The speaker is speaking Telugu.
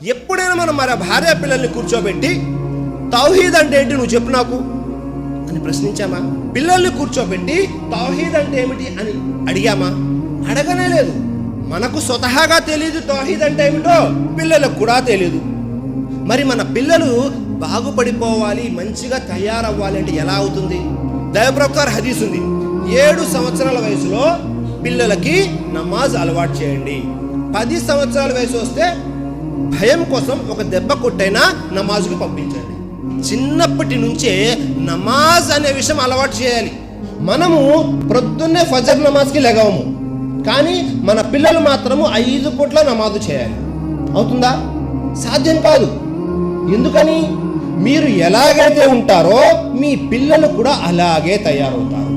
ఎప్పుడైనా మనం మన భార్య పిల్లల్ని కూర్చోబెట్టి తౌహీద్ అంటే ఏంటి నువ్వు చెప్పు నాకు అని ప్రశ్నించామా? పిల్లల్ని కూర్చోబెట్టి తౌహీద్ అంటే ఏమిటి అని అడిగామా? అడగనే లేదు. మనకు స్వతహాగా తెలియదు తౌహీద్ అంటే ఏమిటో, పిల్లలకు కూడా తెలియదు. మరి మన పిల్లలు బాగుపడిపోవాలి, మంచిగా తయారవ్వాలి అంటే ఎలా అవుతుంది? దైవప్రవక్త హదీస్ ఉంది, 7 సంవత్సరాల వయసులో పిల్లలకి నమాజ్ అలవాటు చేయండి. 10 సంవత్సరాల వయసు వస్తే భయం కోసం ఒక దెబ్బ కొట్టైనా నమాజ్కి పంపించండి. చిన్నప్పటి నుంచే నమాజ్ అనే విషయం అలవాటు చేయాలి. మనము ప్రొద్దున్నే ఫజర్ నమాజ్కి లెగవము, కానీ మన పిల్లలు మాత్రము 5 పూట్ల నమాజు చేయాలి. అవుతుందా? సాధ్యం కాదు. ఎందుకని? మీరు ఎలాగైతే ఉంటారో మీ పిల్లలు కూడా అలాగే తయారవుతారు.